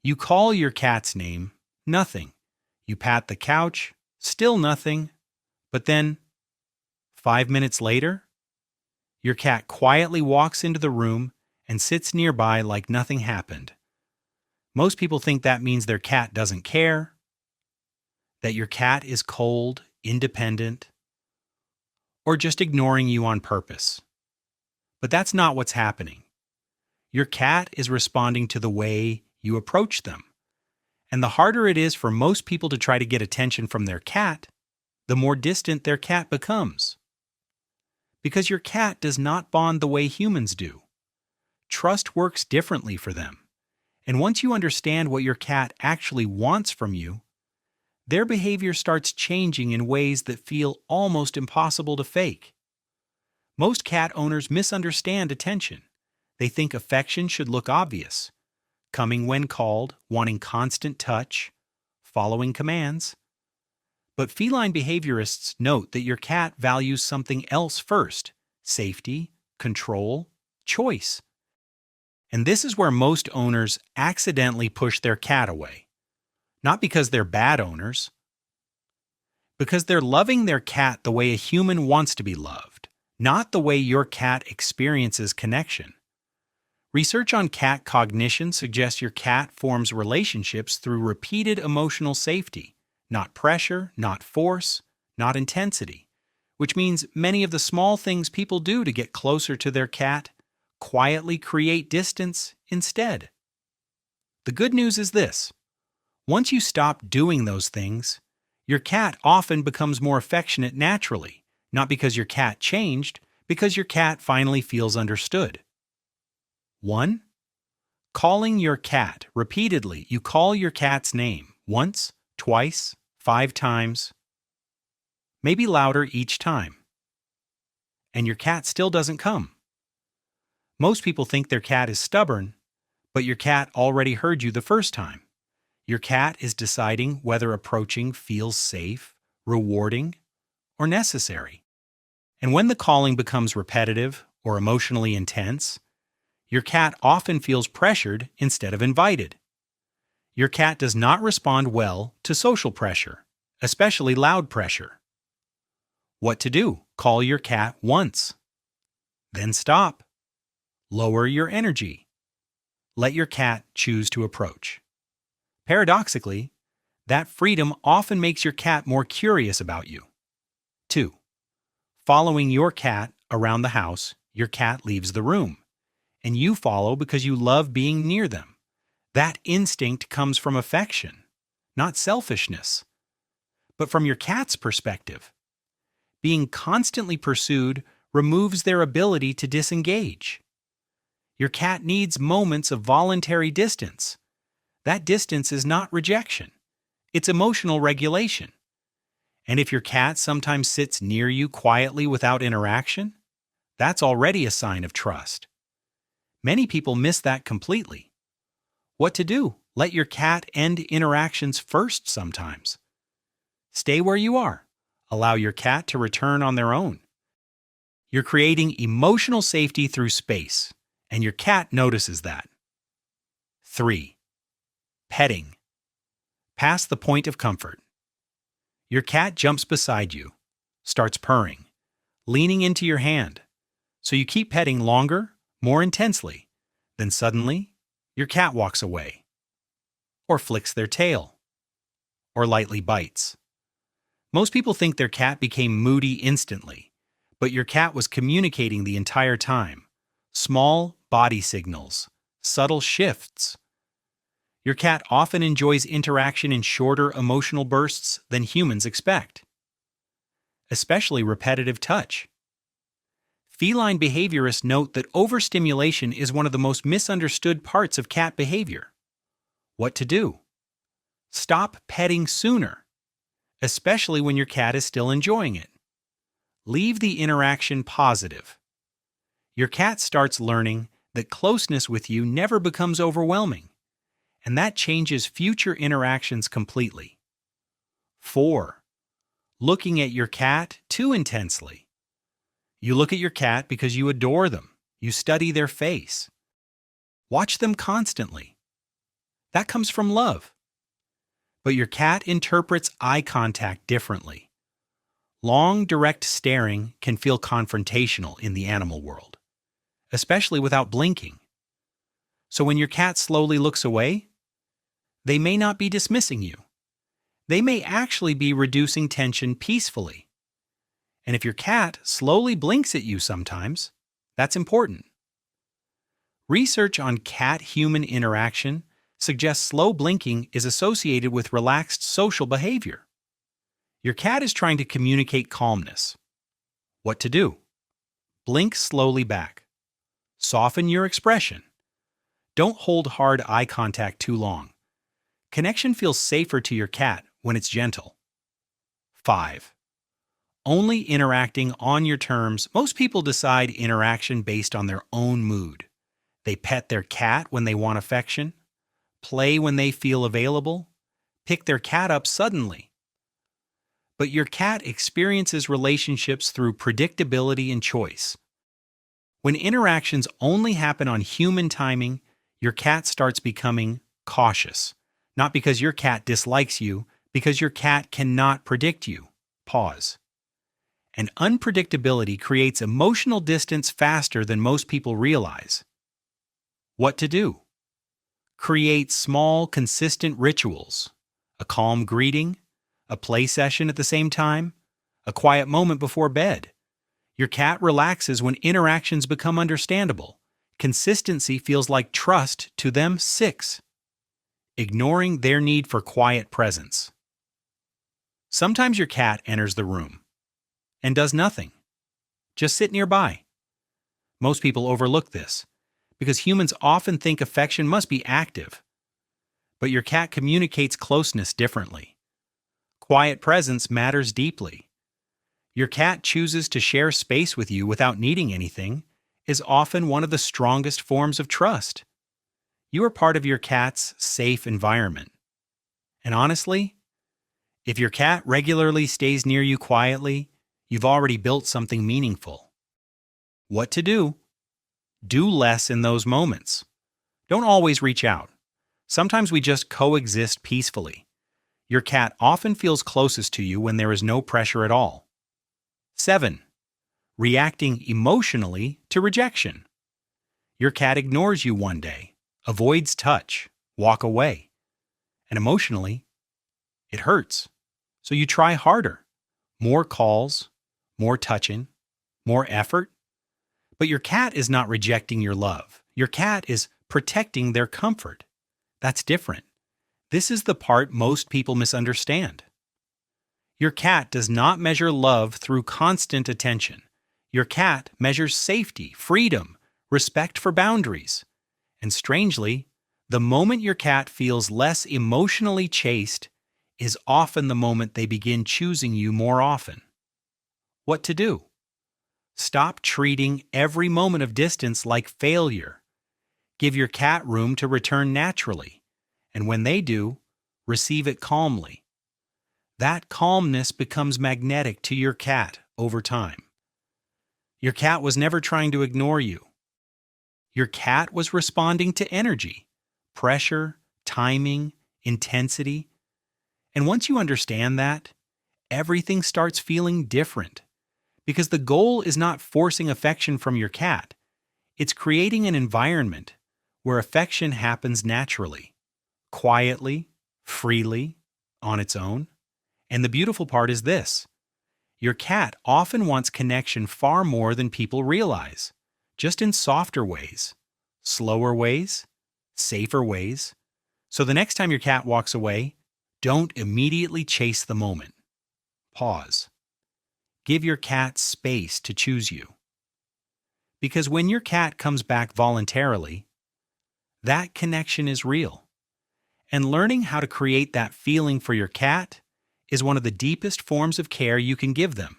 You call your cat's name, nothing. You pat the couch, still nothing. But then, 5 minutes later, your cat quietly walks into the room and sits nearby like nothing happened. Most people think that means their cat doesn't care, that your cat is cold, independent, or just ignoring you on purpose. But that's not what's happening. Your cat is responding to the way you approach them. And the harder it is for most people to try to get attention from their cat, the more distant their cat becomes. Because your cat does not bond the way humans do. Trust works differently for them. And once you understand what your cat actually wants from you, their behavior starts changing in ways that feel almost impossible to fake. Most cat owners misunderstand attention. They think affection should look obvious, coming when called, wanting constant touch, following commands. But feline behaviorists note that your cat values something else first: safety, control, choice. And this is where most owners accidentally push their cat away. Not because they're bad owners, because they're loving their cat the way a human wants to be loved, not the way your cat experiences connection. Research on cat cognition suggests your cat forms relationships through repeated emotional safety, not pressure, not force, not intensity, which means many of the small things people do to get closer to their cat quietly create distance instead. The good news is this: once you stop doing those things, your cat often becomes more affectionate naturally, not because your cat changed, because your cat finally feels understood. 1. Calling your cat repeatedly. You call your cat's name once, twice, 5 times, maybe louder each time, and your cat still doesn't come. Most people think their cat is stubborn, but your cat already heard you the first time. Your cat is deciding whether approaching feels safe, rewarding, or necessary. And when the calling becomes repetitive or emotionally intense, your cat often feels pressured instead of invited. Your cat does not respond well to social pressure, especially loud pressure. What to do? Call your cat once. Then stop. Lower your energy. Let your cat choose to approach. Paradoxically, that freedom often makes your cat more curious about you. 2. Following your cat around the house, your cat leaves the room, and you follow because you love being near them. That instinct comes from affection, not selfishness. But from your cat's perspective, being constantly pursued removes their ability to disengage. Your cat needs moments of voluntary distance. That distance is not rejection. It's emotional regulation. And if your cat sometimes sits near you quietly without interaction, that's already a sign of trust. Many people miss that completely. What to do? Let your cat end interactions first sometimes. Stay where you are. Allow your cat to return on their own. You're creating emotional safety through space, and your cat notices that. 3. Petting. Past the point of comfort. Your cat jumps beside you, starts purring, leaning into your hand. So you keep petting longer, more intensely. Then suddenly, your cat walks away, or flicks their tail, or lightly bites. Most people think their cat became moody instantly, but your cat was communicating the entire time. Small body signals, subtle shifts. Your cat often enjoys interaction in shorter emotional bursts than humans expect, especially repetitive touch. Feline behaviorists note that overstimulation is one of the most misunderstood parts of cat behavior. What to do? Stop petting sooner, especially when your cat is still enjoying it. Leave the interaction positive. Your cat starts learning that closeness with you never becomes overwhelming, and that changes future interactions completely. 4. Looking at your cat too intensely. You look at your cat because you adore them. You study their face. Watch them constantly. That comes from love. But your cat interprets eye contact differently. Long, direct staring can feel confrontational in the animal world, especially without blinking. So when your cat slowly looks away, they may not be dismissing you. They may actually be reducing tension peacefully. And if your cat slowly blinks at you sometimes, that's important. Research on cat-human interaction suggests slow blinking is associated with relaxed social behavior. Your cat is trying to communicate calmness. What to do? Blink slowly back. Soften your expression. Don't hold hard eye contact too long. Connection feels safer to your cat when it's gentle. 5. Only interacting on your terms. Most people decide interaction based on their own mood. They pet their cat when they want affection, play when they feel available, pick their cat up suddenly. But your cat experiences relationships through predictability and choice. When interactions only happen on human timing, your cat starts becoming cautious. Not because your cat dislikes you, because your cat cannot predict you. Pause. And unpredictability creates emotional distance faster than most people realize. What to do? Create small, consistent rituals. A calm greeting, a play session at the same time, a quiet moment before bed. Your cat relaxes when interactions become understandable. Consistency feels like trust to them. 6. Ignoring their need for quiet presence. Sometimes your cat enters the room and does nothing. Just sit nearby. Most people overlook this because humans often think affection must be active. But your cat communicates closeness differently. Quiet presence matters deeply. Your cat chooses to share space with you without needing anything is often one of the strongest forms of trust. You are part of your cat's safe environment. And honestly, if your cat regularly stays near you quietly, you've already built something meaningful. What to do? Do less in those moments. Don't always reach out. Sometimes we just coexist peacefully. Your cat often feels closest to you when there is no pressure at all. 7. Reacting emotionally to rejection. Your cat ignores you one day, avoids touch, walk away. And emotionally, it hurts. So you try harder. More calls, more touching, more effort. But your cat is not rejecting your love. Your cat is protecting their comfort. That's different. This is the part most people misunderstand. Your cat does not measure love through constant attention. Your cat measures safety, freedom, respect for boundaries. And strangely, the moment your cat feels less emotionally chaste is often the moment they begin choosing you more often. What to do? Stop treating every moment of distance like failure. Give your cat room to return naturally, and when they do, receive it calmly. That calmness becomes magnetic to your cat over time. Your cat was never trying to ignore you. Your cat was responding to energy, pressure, timing, intensity. And once you understand that, everything starts feeling different. Because the goal is not forcing affection from your cat. It's creating an environment where affection happens naturally, quietly, freely, on its own. And the beautiful part is this. Your cat often wants connection far more than people realize, just in softer ways, slower ways, safer ways. So the next time your cat walks away, don't immediately chase the moment. Pause. Give your cat space to choose you. Because when your cat comes back voluntarily, that connection is real. And learning how to create that feeling for your cat is one of the deepest forms of care you can give them.